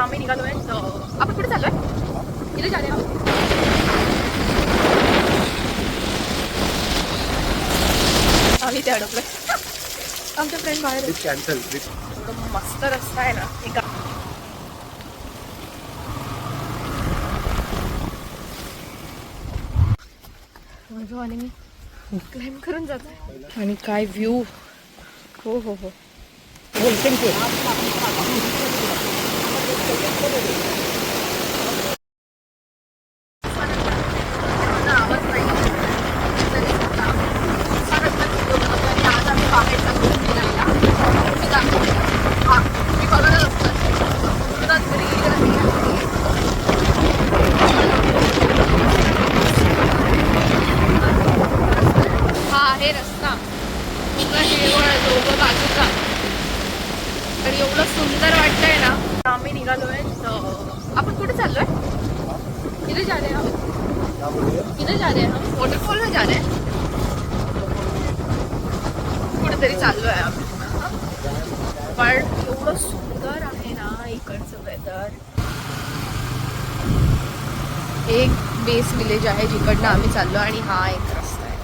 आम्ही निघालोय. आपण कुठे चाललोय? इथे जाणे आम्ही ते अडकलोय. आमच्या फ्रेंड बाहेर कॅन्सल. मस्त रस्ता आहे ना एका आणि मी क्लाइम करून जात आहे. आणि काय व्ह्यू. हो हो हो आहे रस्ता पूर्ण हिरवळ दोघं बाजूचा. तर एवढं सुंदर वाटतंय ना. आम्ही निघालोय. आपण कुठे चाललोय? इथे जा रहे हम. इथे जा रहे हम. वॉटरफॉल ला जा रहे कुठेतरी चाललोय आम्ही. पण एवढं सुंदर आहे ना इकडचं वेदर. एक बेस विलेज आहे जिकडनं आम्ही चाललो आणि हा एक रस्ता आहे.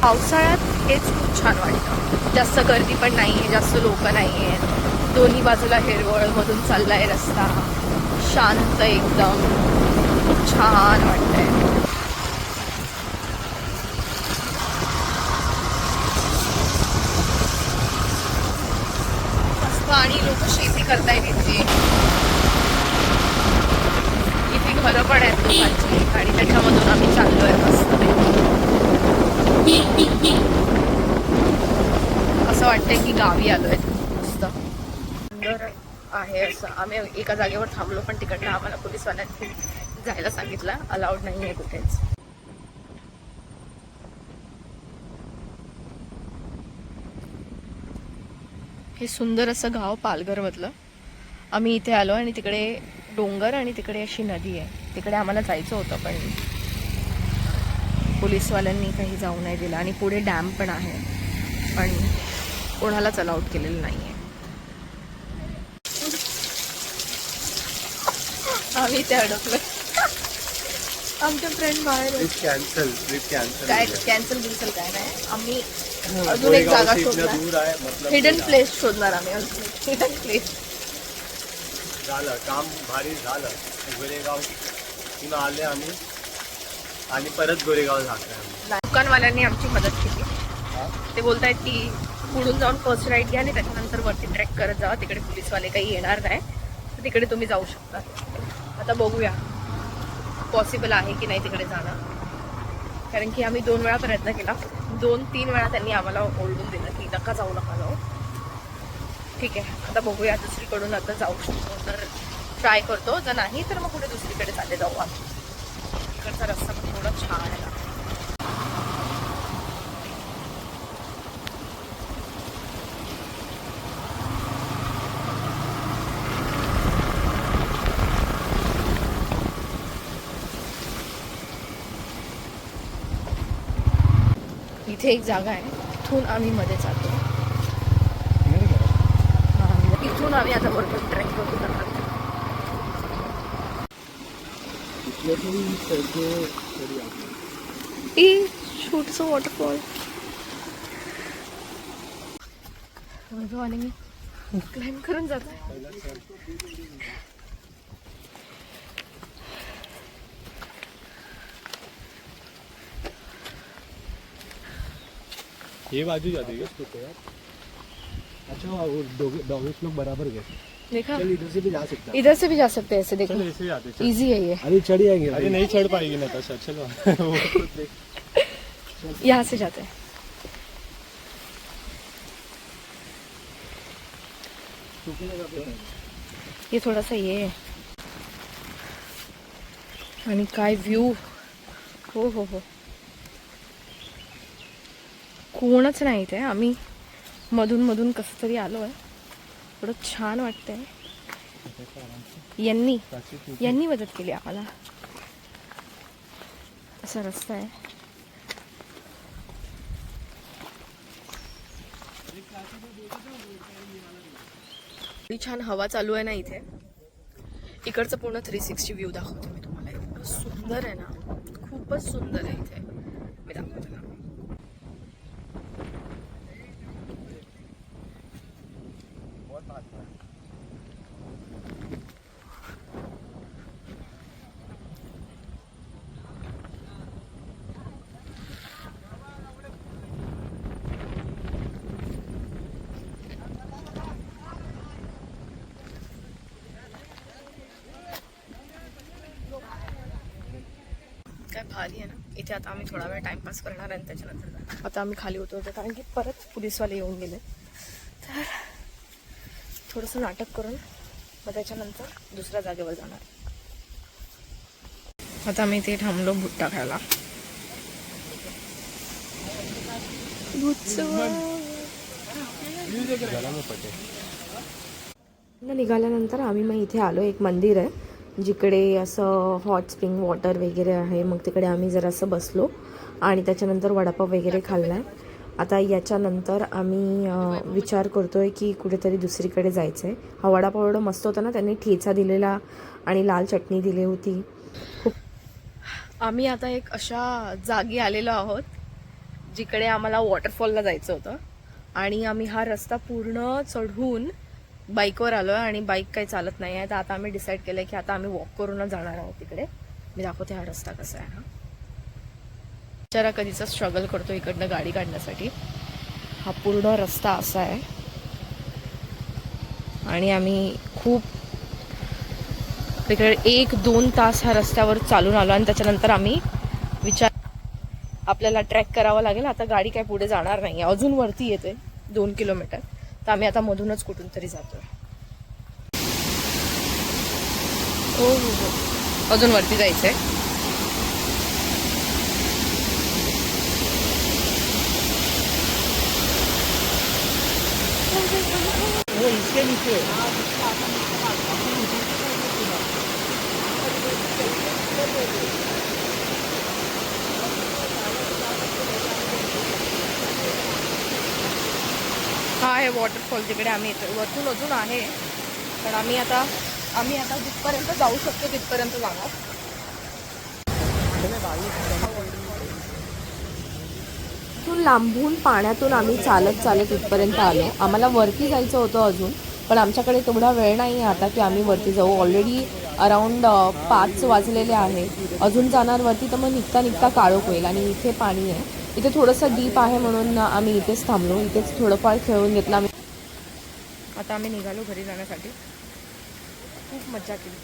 पावसाळ्यात हेच खूप छान वाटतं. जास्त गर्दी पण नाही आहे, जास्त लोक नाही आहेत. दोन्ही बाजूला हिरवळ मधून चाललाय रस्ता. शांत एकदम खूप छान वाटतंय. मस्त. आणि लोक शेती करतायत इथे. इथे घरं पण आहेत लोकांची आणि त्याच्यामधून आम्ही चाललोय मस्त. असं वाटतंय की गावी आलोय. मस्त सुंदर आहे असं. आम्ही एका जागेवर थांबलो पण तिकडनं आम्हाला पोलीसवाल्यांनी जायला सांगितलं. अलाउड नाही आहे कुठेच. हे सुंदर असं गाव पालघर मधलं. आम्ही इथे आलो आणि तिकडे डोंगर आणि तिकडे अशी नदी आहे. तिकडे आम्हाला जायचं होतं पण पोलीसवाल्यांनी काही जाऊ नाही दिलं. आणि पुढे डॅम पण आहे पण कोणालाच अलाउड केलेलं नाही आहे. आम्ही ते अडकलो. आमच्या फ्रेंड बाहेर कॅन्सल. काय कॅन्सल बिन्सल काय नाही. आम्ही अजून एक जागा शोधणार. हिडन प्लेस शोधणार आम्ही. अजून हिडन प्लेस झालं काम भारी झालं. गोरेगाव पुन्हा आले आम्ही आणि परत गोरेगाव जातोय. दुकानवाल्यांनी आमची मदत केली. ते बोलतायत की पुढून जाऊन फर्स्ट राईड घ्या आणि त्याच्यानंतर वरती ट्रेक करत जावा. तिकडे पोलीसवाले काही येणार नाही तर तिकडे तुम्ही जाऊ शकता. आता बघूया पॉसिबल आहे की नाही तिकडे जाणं. कारण की आम्ही 2 वेळा प्रयत्न केला. 2-3 वेळा त्यांनी आम्हाला ओरडून दिलं की नका जाऊ. ठीक आहे आता बघूया. दुसरीकडून आता जाऊ शकतो तर ट्राय करतो. जर नाही तर मग कुठे दुसरीकडे चालले जाऊ आम्ही. इकडचा रस्ता पण थोडा छान आहे ना. इथे एक जागा आहे. तिथून आम्ही मध्ये जातो. इथून आम्ही आता बरोबर ट्रेक करू. छोटंसं वॉटरफॉल. आणि मी क्लाइम करून जात आहे. ये बाजू जाते क्या? अच्छा वो डॉगेस लोग बराबर गए. देखा इधर से भी जा सकते हैं. इधर से भी जा सकते हैं. ऐसे देखो ऐसे जाते. इजी है ये. अरे चढ़ जाएंगे. अरे नहीं चढ़ पाएगी नताशा. चलो वो यहाँ से जाते हैं. ये थोड़ा सा ये है. आणि काय व्ह्यू. हो हो हो कोणच नाही इथे. आम्ही मधून मधून कसं तरी आलो आहे. थोडं छान वाटतंय. यांनी मदत केली आम्हाला. असा रस्ता आहे. एवढी छान हवा चालू आहे ना इथे. इकडचं पूर्ण 360 व्ह्यू दाखवते मी तुम्हाला. इतकं सुंदर आहे ना, खूपच सुंदर आहे इथे. मी दाखवते ना. काय भारी आहे ना इथे. आता आम्ही थोडा वेळ टाइमपास करणार आणि त्याच्यानंतर जाणार. आता आम्ही खाली उतरतो कारण की परत पोलीसवाले येऊन गेले. तर थोडंसं नाटक करून मग त्याच्यानंतर दुसऱ्या जागेवर जाणार. आता आम्ही इथे थांबलो भुट्टा खायला. निघाल्यानंतर आम्ही मग इथे आलो. एक मंदिर आहे जिकडे असं हॉट स्प्रिंग वॉटर वगैरे आहे. मग तिकडे आम्ही जरासं बसलो आणि त्याच्यानंतर वडापाव वगैरे खाल्ला आहे. आता याच्यानंतर आम्ही विचार करतोय की कुठेतरी दुसरीकडे जायचं आहे. हा वडापाव एवढा मस्त होता ना, त्यांनी ठेचा दिलेला आणि लाल चटणी दिली होती. खूप. आम्ही आता एक अशा जागी आलेलो आहोत जिकडे आम्हाला वॉटरफॉलला जायचं होतं आणि आम्ही हा रस्ता पूर्ण चढून बाईकवर आलो आहे आणि बाईक काही चालत नाही आहे. तर आता आम्ही डिसाईड केलं आहे की आता आम्ही वॉक करूनच जाणार आहोत तिकडे. मी दाखवते हा रस्ता कसा आहे. हा जरा कधीचा स्ट्रगल करतो इकडनं गाडी काढण्यासाठी. हा पूर्ण रस्ता असा आहे आणि आम्ही खूप तिकडे 1-2 तास ह्या रस्त्यावर चालून आलो आणि त्याच्यानंतर आम्ही आपल्याला ट्रॅक करावा लागेल. आता गाडी काय पुढे जाणार नाही, अजून वरती येते 2 किलोमीटर. तर आम्ही आता मधूनच कुठून तरी जातोय. हो हो हो, अजून वरती जायचंय. वो इसके नीचे हा आहे वॉटरफॉल जिकडे आम्ही येतो. वरतून अजून आहे पण आम्ही आता जिथपर्यंत जाऊ शकतो तिथपर्यंत जाणार. इथून लांबून पाण्यातून आम्ही चालत इथपर्यंत आलो. आम्हाला वरती जायचं होतं अजून, पण आमच्याकडे तेवढा वेळ नाही आहे आता की आम्ही वरती जाऊ. ऑलरेडी अराउंड 5 वाजलेले आहे. अजून जाणार वरती तर मग निघता काळोख होईल आणि इथे पाणी आहे. इथे थोडंसं डीप आहे म्हणून आम्ही इथेच थांबलो. इथेच थोडंफार खेळून घेतलं आम्ही. आता आम्ही निघालो घरी जाण्यासाठी. खूप मजा केली.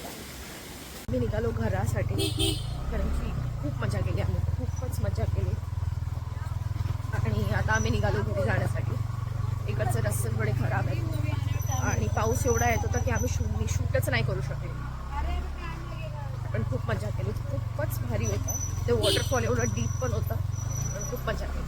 आम्ही निघालो घरासाठी कारण की खूप मजा केली आम्ही. खूपच मजा केली आणि आता आम्ही निघालो घरी जाण्यासाठी. इकडचे रस्ते थोडे खराब आहेत आणि पाऊस एवढा येत होता की आम्ही शूटच नाही करू शकले. पण खूप मजा केली. खूपच भारी होता ते वॉटरफॉल. एवढं डीप पण होतं पण खूप मजा केली.